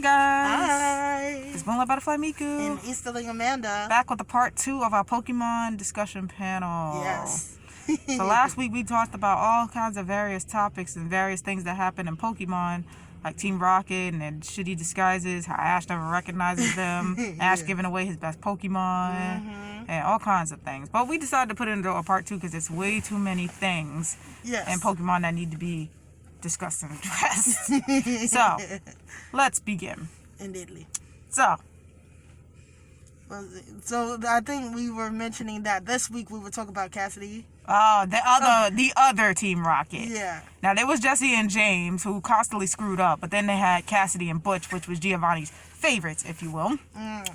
guys. Hi. It's Moonlight Butterfly Miku. And Easterling Amanda. Back with the part 2 of our Pokemon discussion panel. Yes. So last week we talked about all kinds of various topics and various things that happen in Pokemon, like Team Rocket and their shitty disguises, how Ash never recognizes them, Ash giving away his best Pokemon, and all kinds of things. But we decided to put it into a part 2 because it's way too many things in Pokemon that need to be discussed and addressed. So, let's begin. Indeedly. So I think we were mentioning that this week we would talk about Cassidy. the other Team Rocket. Yeah. Now there was Jesse and James who constantly screwed up, but then they had Cassidy and Butch, which was Giovanni's favorites, if you will.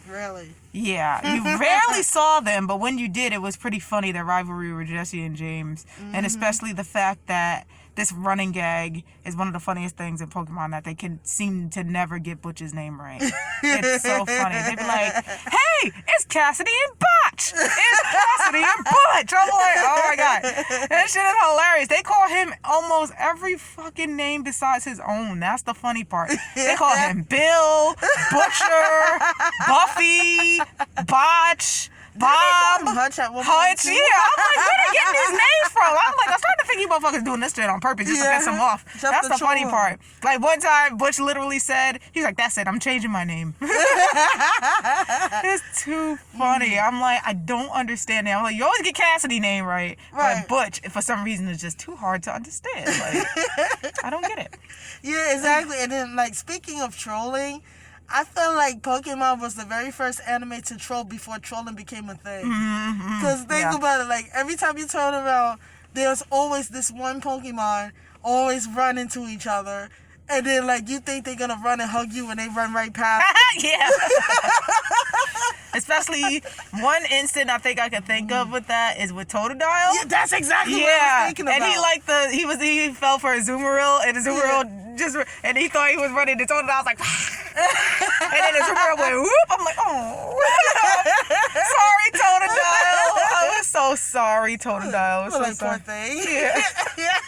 Really? Yeah, you rarely saw them, but when you did, it was pretty funny, their rivalry with Jesse and James, and especially the fact that this running gag is one of the funniest things in Pokemon, that they can seem to never get Butch's name right. It's so funny. They'd be like, hey, it's Cassidy and Butch! It's Cassidy and Butch! I'm like, oh my god. That shit is hilarious. They call him almost every fucking name besides his own. That's the funny part. They call him Bill, Butcher, Buffy, Botch, Bob, Hutch. Yeah, I'm like, where are they getting these names from? I'm starting to think you motherfuckers doing this shit on purpose just to piss him off. That's the funny part. Like one time, Butch literally said, he's like, that's it, I'm changing my name. It's too funny. I'm like, I don't understand it. I'm like, you always get Cassidy name right. But Butch, for some reason, is just too hard to understand. Like, I don't get it. Yeah, exactly. And then, like, speaking of trolling, I feel like Pokemon was the very first anime to troll before trolling became a thing. Because think about it, like, every time you turn around, there's always this one Pokemon always run into each other. And then, like, you think they're going to run and hug you and they run right past you. Yeah. Especially one instant I think I can think of with that is with Totodile. Yeah, that's exactly what I was thinking about. And he fell for a Azumarill, and Azumarill and he thought he was running, and Totodile was like, and then Azumarill went whoop. I'm like, oh, sorry, Totodile. I was so sorry, Totodile. So like, poor thing. Yeah.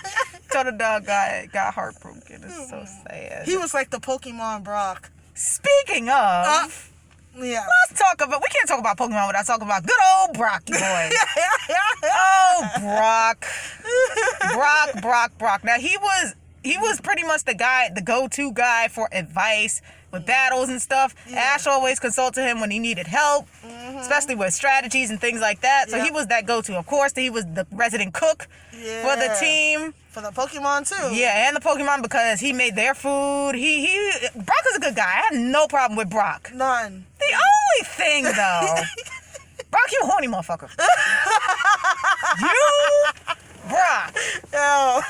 Totodile got heartbroken. It's so sad. He was like the Pokemon Brock. Speaking of, let's talk about. We can't talk about Pokemon without talking about good old Brocky boy. Oh, Brock. Now he was pretty much the go-to guy for advice with battles and stuff. Ash always consulted him when he needed help, especially with strategies and things like that. So he was that go-to. Of course, he was the resident cook for the team. For the Pokemon, too. Yeah, and the Pokemon, because he made their food. Brock is a good guy. I have no problem with Brock. None. The only thing, though, Brock, you a horny motherfucker. Brock. No.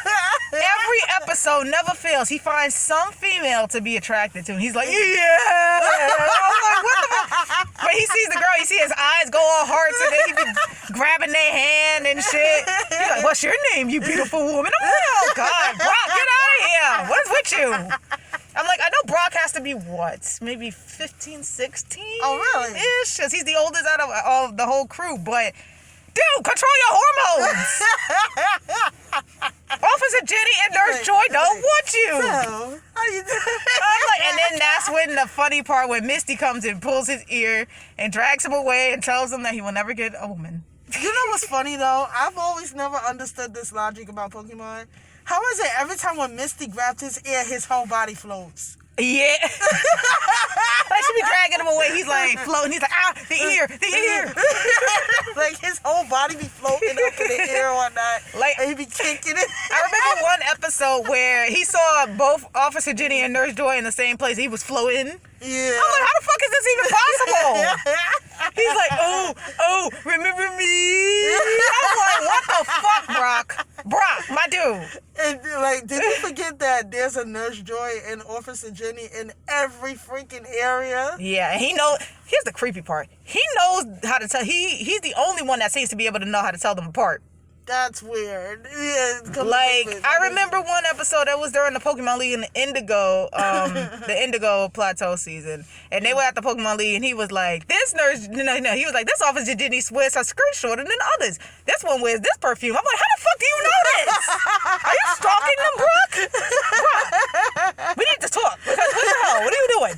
Every episode never fails. He finds some female to be attracted to. And he's like, yeah. I'm like, what the fuck? But he sees the girl, you see his eyes go all hearts, and then he be grabbing their hand and shit. He's like, what's your name, you beautiful woman? I'm like, oh, God, Brock, get out of here. What's with you? I'm like, I know Brock has to be, maybe 15, 16? Oh, really? Ish, because he's the oldest out of the whole crew, but... Dude, control your hormones! Officer Jenny and Nurse Joy don't want you! So, how you doing? I'm like, and then that's when the funny part when Misty comes and pulls his ear and drags him away and tells him that he will never get a woman. You know what's funny, though? I've always never understood this logic about Pokemon. How is it every time when Misty grabs his ear, his whole body floats? Yeah. Like she be dragging him away. He's like floating. He's like, the ear. Like his whole body be floating up in the air on that. Like, and he be kicking it. I remember one episode where he saw both Officer Jenny and Nurse Joy in the same place. He was floating. Yeah. I'm like, how the fuck is this even possible? He's like, oh, remember me? I'm like, what the fuck, Brock, my dude. And like, did you forget that there's a Nurse Joy and Officer Jenny in every freaking area? Yeah, and he knows. Here's the creepy part. He knows how to tell. He's the only one that seems to be able to know how to tell them apart. That's weird. Yeah, like, I remember one episode that was during the Pokemon League in the Indigo Plateau season. And they were at the Pokemon League, and he was like, this nurse, he was like, this Officer Jenny swears her skirt shorter than others. This one wears this perfume. I'm like, how the fuck do you know this? Are you stalking them, Brooke? Brooke, we need to talk. Because what the hell? What are you doing?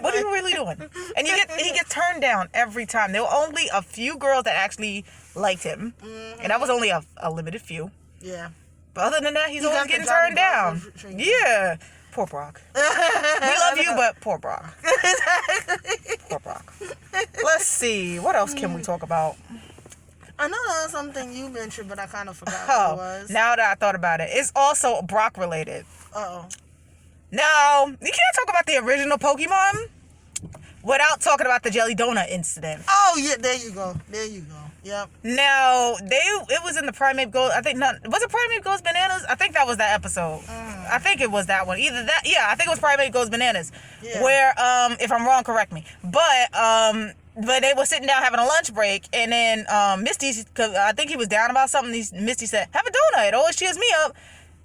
what are you really doing? And he gets turned down every time. There were only a few girls that actually liked him, and that was only a limited few. Yeah. But other than that, he's always getting turned down. Yeah. Poor Brock. We love you, but poor Brock. Poor Brock. Let's see. What else can we talk about? I know there was something you mentioned, but I kind of forgot what it was. Now that I thought about it, it's also Brock related. Uh-oh. Now, you can't talk about the original Pokemon without talking about the Jelly Donut incident. Oh, yeah, there you go. Yep. Now, it was in the Primate Goes, I think, was it Primate Goes Bananas? I think that was that episode. I think it was that one. Either that, yeah, I think it was Primate Goes Bananas. Yeah. Where, if I'm wrong, correct me. But they were sitting down having a lunch break, and then Misty, cause I think he was down about something, Misty said, have a donut, it always cheers me up.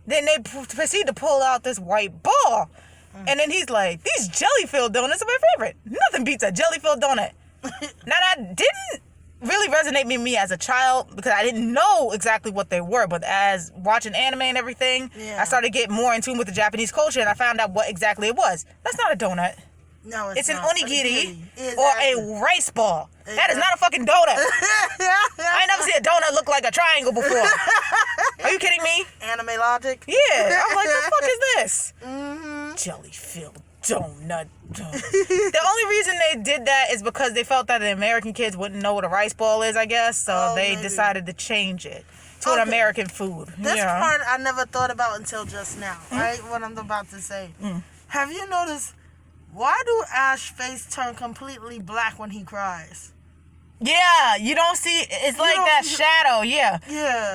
Then they proceed to pull out this white ball. And then he's like, these jelly-filled donuts are my favorite. Nothing beats a jelly-filled donut. Now, that didn't really resonate with me as a child because I didn't know exactly what they were. But as watching anime and everything, I started getting more in tune with the Japanese culture, and I found out what exactly it was. That's not a donut. No, it's an not. onigiri or a rice ball. Exactly. That is not a fucking donut. I ain't never seen a donut look like a triangle before. Are you kidding me? Anime logic. Yeah. I'm like, what the fuck is this? Jelly-filled donut. The only reason they did that is because they felt that the American kids wouldn't know what a rice ball is, I guess. So they decided to change it to an American food. This part I never thought about until just now, right? What I'm about to say. Have you noticed, why do Ash's face turn completely black when he cries? Yeah, you don't see, it's like that shadow, yeah.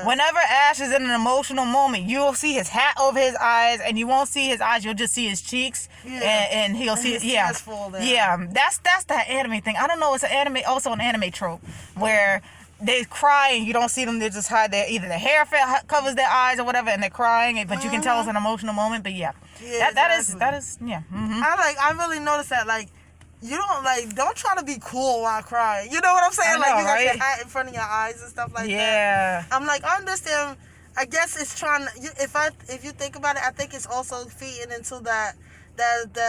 Whenever Ash is in an emotional moment, you'll see his hat over his eyes, and you won't see his eyes, you'll just see his cheeks, and he'll see, that's that anime thing. I don't know, it's also an anime trope, where they cry and you don't see them, they just hide either the hair covers their eyes or whatever, and they're crying, but you can tell it's an emotional moment, but that is, I really noticed that, like, you don't try to be cool while crying. You know what I'm saying? Like, you got your hat in front of your eyes and stuff like that. I'm like, I understand. I guess it's trying to, if you think about it, I think it's also feeding into that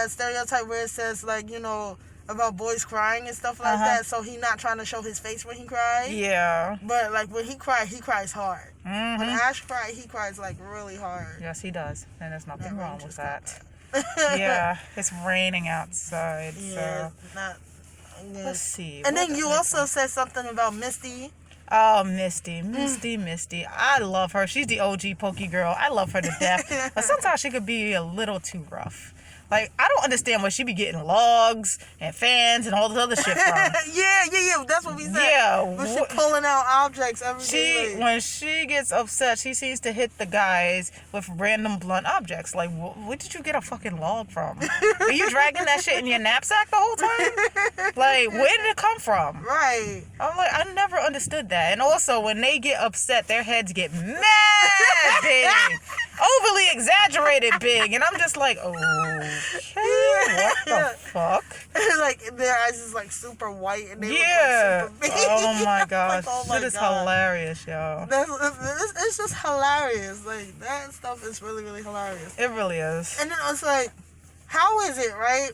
stereotype where it says, like, you know, about boys crying and stuff like that. So he not trying to show his face when he cries. Yeah. But, like, when he cries hard. When Ash cries, he cries, like, really hard. Yes, he does. And there's nothing wrong with that. It's raining outside. Let's see. And then you also said something about Misty. Oh, Misty. I love her. She's the OG Pokey girl. I love her to death. But sometimes she could be a little too rough. Like, I don't understand where she be getting logs and fans and all this other shit from. Yeah. That's what we said. Yeah. When she pulling out objects every day. When she gets upset, she seems to hit the guys with random blunt objects. Like, where did you get a fucking log from? Are you dragging that shit in your knapsack the whole time? Like, where did it come from? Right. I'm like, I never understood that. And also, when they get upset, their heads get mad big. Overly exaggerated big. And I'm just like, what the fuck? Like, their eyes is like super white and they look like super big. Oh my gosh. Like, Shit is hilarious, y'all. It's just hilarious. Like, that stuff is really, really hilarious. It really is. And then it's like, how is it, right?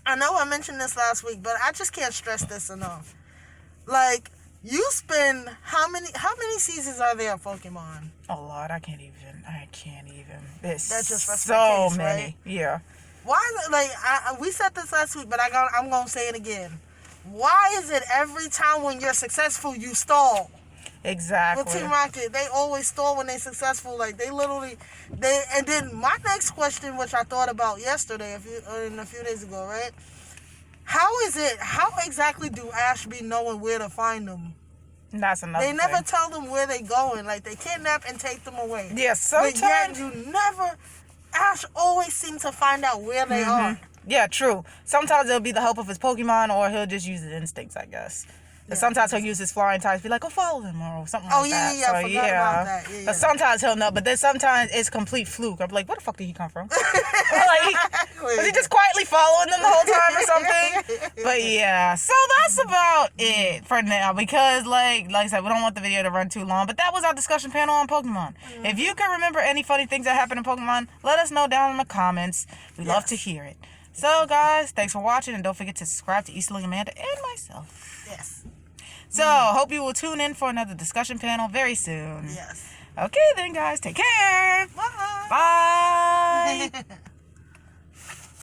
I know I mentioned this last week, but I just can't stress this enough. Like, you spend how many seasons are there of Pokemon? A lot. I can't even. It's That's just so case, many. Right? Yeah. Why? Like, we said this last week, but I'm gonna say it again. Why is it every time when you're successful you stall? Exactly. With Team Rocket, they always stall when they're successful. Like, and then my next question, which I thought about yesterday, a few days ago, right? How exactly do Ash be knowing where to find them? That's another thing. They never tell them where they going. Like, they kidnap and take them away. Yeah, sometimes. But yet Ash always seems to find out where they are. Yeah, true. Sometimes it'll be the help of his Pokemon, or he'll just use his instincts, I guess. Yeah, sometimes he'll use his flying types, be like, go follow them, or something like that. I forgot about that. Yeah. But sometimes he'll know, but then sometimes it's complete fluke. I'm like, where the fuck did he come from? Was he just quietly following them the whole time or something? But yeah, so that's about it for now, because like I said, we don't want the video to run too long, but that was our discussion panel on Pokemon. If you can remember any funny things that happened in Pokemon, let us know down in the comments. We love to hear it. So, guys, thanks for watching, and don't forget to subscribe to Easterling Amanda and myself. Yes. So, hope you will tune in for another discussion panel very soon. Yes. Okay, then, guys, take care. Bye. Bye.